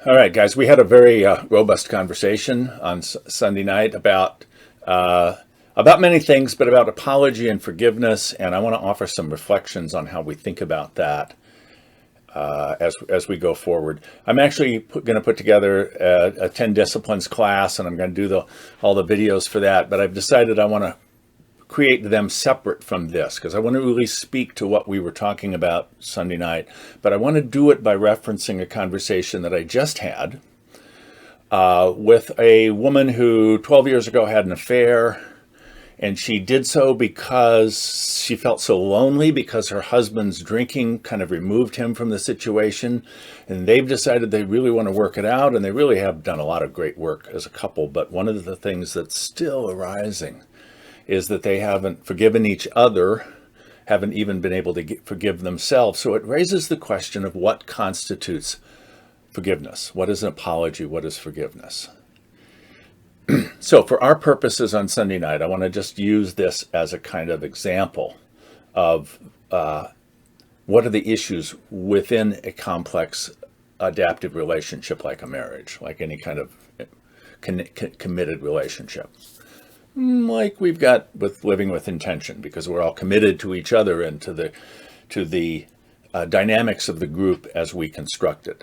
All right, guys, we had a very robust conversation on Sunday night about many things, but about apology and forgiveness. And I want to offer some reflections on how we think about that as we go forward. I'm actually going to put together a 10 disciplines class, and I'm going to do all the videos for that. But I've decided I want to create them separate from this because I want to really speak to what we were talking about Sunday night, but I want to do it by referencing a conversation that I just had with a woman who 12 years ago had an affair, and she did so because she felt so lonely because her husband's drinking kind of removed him from the situation, and they've decided they really want to work it out, and they really have done a lot of great work as a couple. But one of the things that's still arising is that they haven't forgiven each other, haven't even been able to forgive themselves. So it raises the question of what constitutes forgiveness. What is an apology? What is forgiveness? So for our purposes on Sunday night, I want to just use this as a kind of example of what are the issues within a complex adaptive relationship like a marriage, like any kind of committed relationship. Like we've got with living with intention, because we're all committed to each other and to the dynamics of the group as we construct it.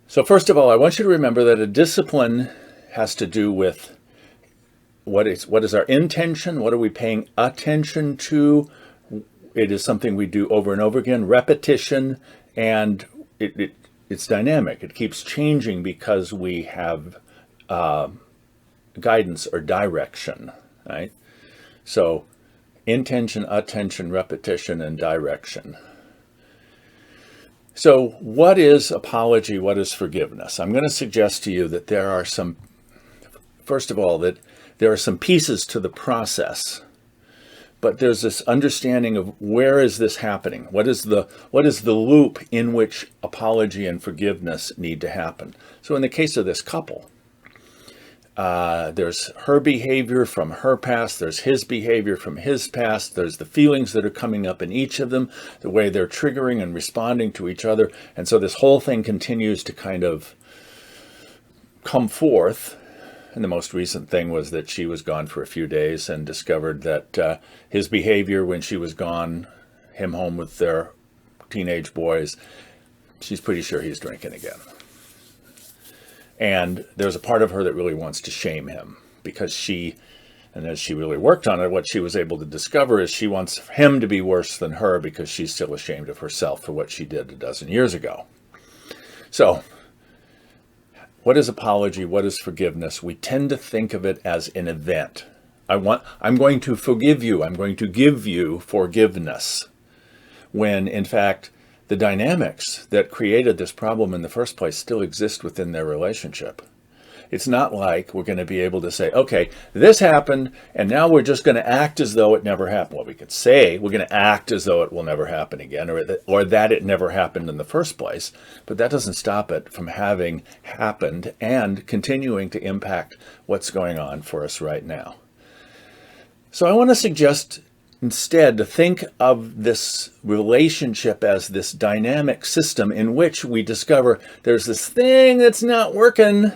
So first of all, I want you to remember that a discipline has to do with what is our intention, what are we paying attention to. It is something we do over and over again, repetition, and it's dynamic. It keeps changing because we have guidance or direction, right? So intention, attention, repetition, and direction. So what is apology? What is forgiveness? I'm going to suggest to you that there are some, first of all, that there are some pieces to the process, but there's this understanding of where is this happening? What is the loop in which apology and forgiveness need to happen? So in the case of this couple, there's her behavior from her past, there's his behavior from his past, there's the feelings that are coming up in each of them, the way they're triggering and responding to each other. And so this whole thing continues to kind of come forth. And the most recent thing was that she was gone for a few days and discovered that his behavior when she was gone, him home with their teenage boys, she's pretty sure he's drinking again. And there's a part of her that really wants to shame him because and as she really worked on it, what she was able to discover is she wants him to be worse than her because she's still ashamed of herself for what she did a dozen years ago. So what is apology? What is forgiveness? We tend to think of it as an event. I'm going to forgive you. I'm going to give you forgiveness. When in fact, the dynamics that created this problem in the first place still exist within their relationship. It's not like we're going to be able to say, okay, this happened, and now we're just going to act as though it never happened. Well, we could say we're going to act as though it will never happen again, or that it never happened in the first place. But that doesn't stop it from having happened and continuing to impact what's going on for us right now. So I want to suggest instead to think of this relationship as this dynamic system in which we discover there's this thing that's not working.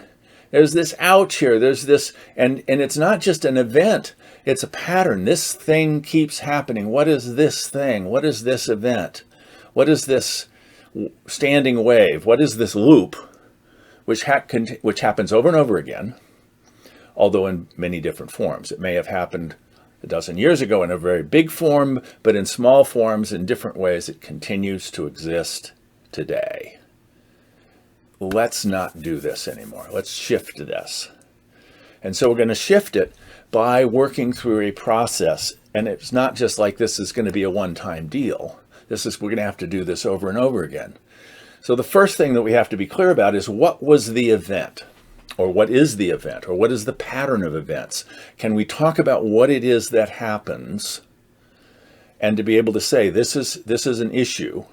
There's this ouch here. There's this, and it's not just an event. It's a pattern. This thing keeps happening. What is this thing? What is this event? What is this standing wave? What is this loop, which happens over and over again, although in many different forms. It may have happened a dozen years ago in a very big form, but in small forms, in different ways, it continues to exist today. Let's not do this anymore. Let's shift this. And so we're going to shift it by working through a process. And it's not just like this is going to be a one-time deal. We're going to have to do this over and over again. So the first thing that we have to be clear about is what was the event? Or what is the event? Or what is the pattern of events? Can we talk about what it is that happens? And to be able to say, this is an issue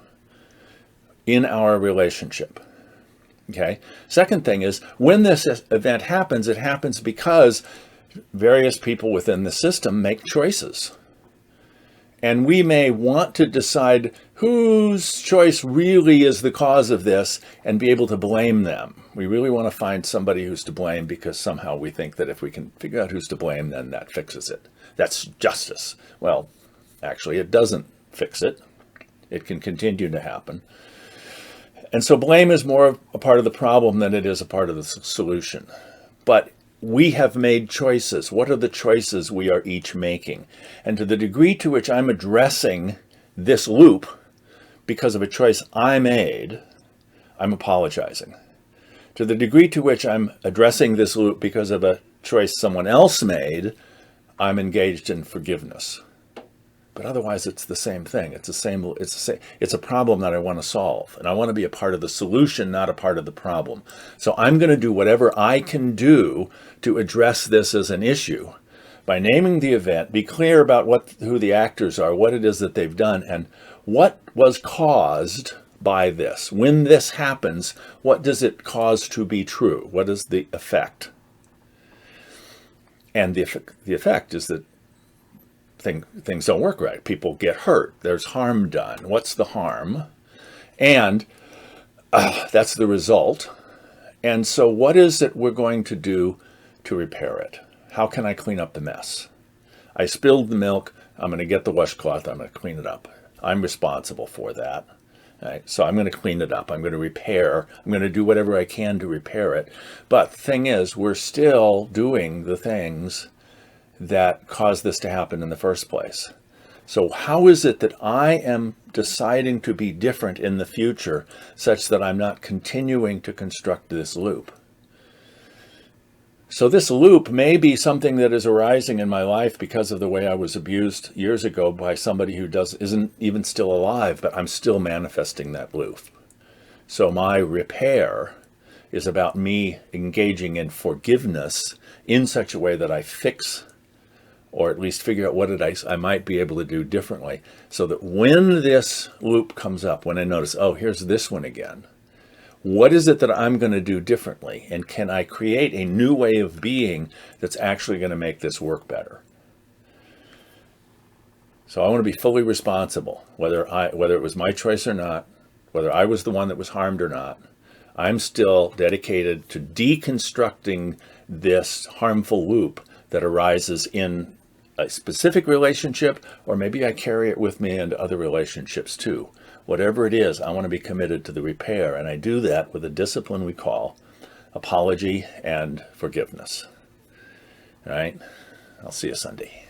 in our relationship. Okay. Second thing is, when this event happens, it happens because various people within the system make choices. And we may want to decide whose choice really is the cause of this and be able to blame them. We really want to find somebody who's to blame because somehow we think that if we can figure out who's to blame, then that fixes it. That's justice. Well, actually, it doesn't fix it. It can continue to happen. And so blame is more a part of the problem than it is a part of the solution. But we have made choices. What are the choices we are each making? And to the degree to which I'm addressing this loop because of a choice I made, I'm apologizing. To the degree to which I'm addressing this loop because of a choice someone else made, I'm engaged in forgiveness. But otherwise, it's the same thing. It's a problem that I want to solve. And I want to be a part of the solution, not a part of the problem. So I'm going to do whatever I can do to address this as an issue. By naming the event, be clear about who the actors are, what it is that they've done, and what was caused by this. When this happens, what does it cause to be true? What is the effect? And the effect is that things don't work right. People get hurt. There's harm done. What's the harm? And that's the result. And so what is it we're going to do to repair it? How can I clean up the mess? I spilled the milk. I'm going to get the washcloth. I'm going to clean it up. I'm responsible for that. Right? So I'm going to clean it up. I'm going to repair. I'm going to do whatever I can to repair it. But the thing is, we're still doing the things that caused this to happen in the first place. So how is it that I am deciding to be different in the future such that I'm not continuing to construct this loop? So this loop may be something that is arising in my life because of the way I was abused years ago by somebody who isn't even still alive, but I'm still manifesting that loop. So my repair is about me engaging in forgiveness in such a way that I fix, or at least figure out what I might be able to do differently, so that when this loop comes up, when I notice, oh, here's this one again, what is it that I'm going to do differently? And can I create a new way of being that's actually going to make this work better? So I want to be fully responsible, whether it was my choice or not, whether I was the one that was harmed or not. I'm still dedicated to deconstructing this harmful loop that arises in a specific relationship, or maybe I carry it with me into other relationships too. Whatever it is, I want to be committed to the repair, and I do that with a discipline we call apology and forgiveness. All right? I'll see you Sunday.